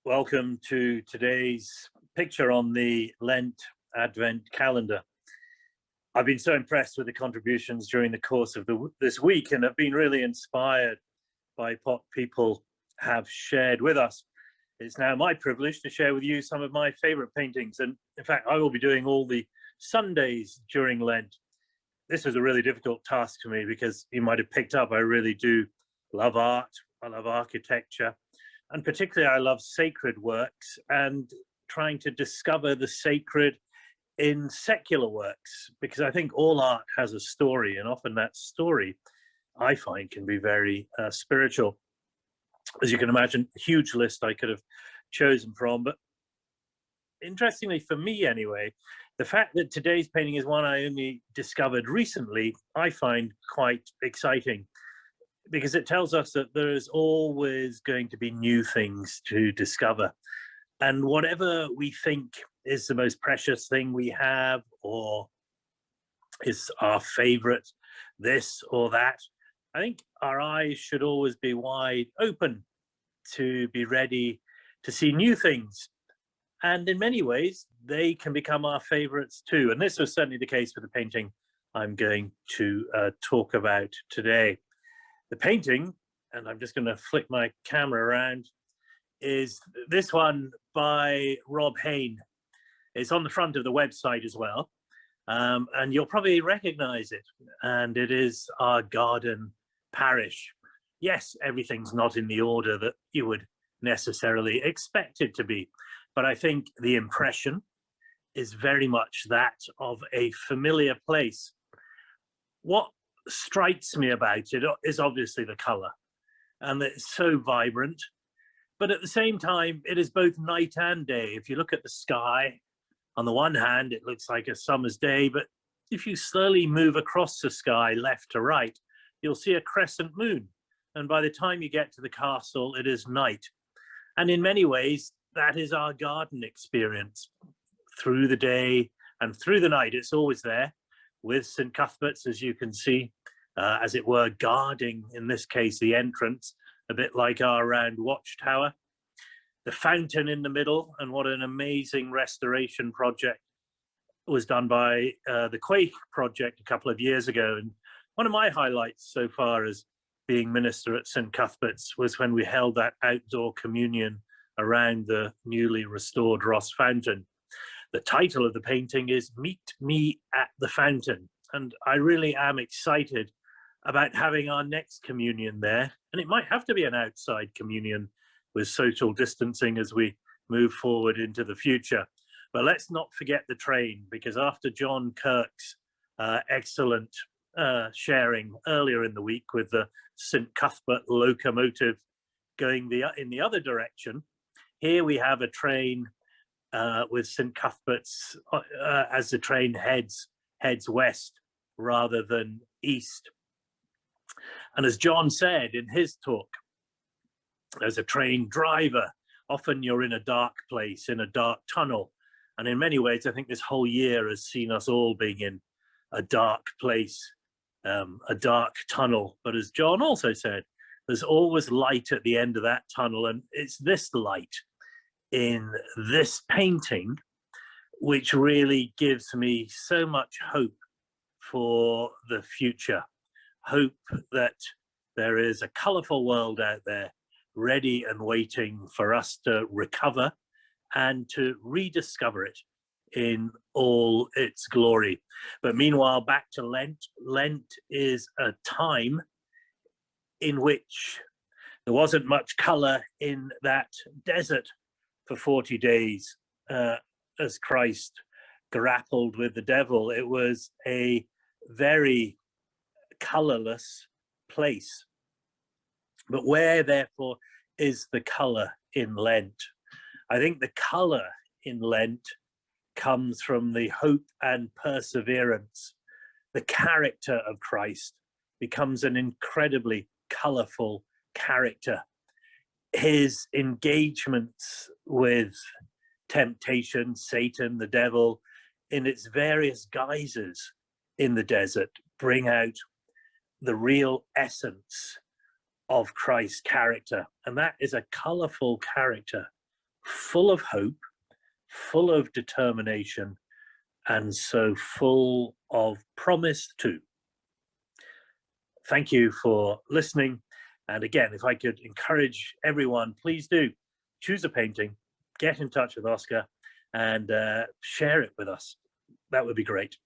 Welcome to today's picture on the Lent Advent calendar. I've been so impressed with the contributions during the course of this week and have been really inspired by what people have shared with us. It's now my privilege to share with you some of my favorite paintings. And in fact, I will be doing all the Sundays during Lent. This was a really difficult task for me because you might have picked up, I really do love art. I love architecture. And particularly, I love sacred works and trying to discover the sacred in secular works, because I think all art has a story, and often that story, I find, can be very spiritual. As you can imagine, a huge list I could have chosen from. But interestingly, for me anyway, the fact that today's painting is one I only discovered recently, I find quite exciting, because it tells us that there is always going to be new things to discover. And whatever we think is the most precious thing we have, or is our favorite this or that, I think our eyes should always be wide open to be ready to see new things. And in many ways, they can become our favorites too. And this was certainly the case with the painting I'm going to talk about today. The painting, and I'm just going to flick my camera around, is this one by Hain. It's on the front of the website as well, and you'll probably recognize it. And it is our garden parish. Yes, everything's not in the order that you would necessarily expect it to be, but I think the impression is very much that of a familiar place. What strikes me about it is obviously the color, and it's so vibrant, but at the same time it is both night and day. If you look at the sky, on the one hand it looks like a summer's day, but if you slowly move across the sky left to right, you'll see a crescent moon, and by the time you get to the castle it is night. And in many ways that is our garden experience. Through the day and through the night, it's always there, with St. Cuthbert's, as you can see, as it were, guarding, in this case, the entrance, a bit like our round watchtower. The fountain in the middle, and what an amazing restoration project was done by the Quake project a couple of years ago. And one of my highlights so far as being minister at St. Cuthbert's was when we held that outdoor communion around the newly restored Ross fountain. The title of the painting is Meet Me at the Fountain, and I really am excited about having our next communion there. And it might have to be an outside communion with social distancing as we move forward into the future. But let's not forget the train, because after John Kirk's excellent sharing earlier in the week with the St. Cuthbert locomotive going in the other direction, here we have a train with St. Cuthbert's as the train heads west rather than east. And as John said in his talk, as a train driver, often you're in a dark place, in a dark tunnel. And in many ways, I think this whole year has seen us all being in a dark place, a dark tunnel. But as John also said, there's always light at the end of that tunnel. And it's this light in this painting which really gives me so much hope for the future. Hope that there is a colorful world out there ready and waiting for us to recover and to rediscover it in all its glory. But meanwhile, back to Lent. Lent is a time in which there wasn't much color in that desert for 40 days as Christ grappled with the devil. It was a very colorless place. But where, therefore, is the color in Lent? I think the color in Lent comes from the hope and perseverance. The character of Christ becomes an incredibly colorful character. His engagements with temptation, Satan, the devil, in its various guises in the desert, bring out the real essence of Christ's character. And that is a colorful character full of hope, full of determination, and so full of promise too. Thank you for listening. And again, if I could encourage everyone, please do choose a painting, get in touch with Oscar, and share it with us. That would be great.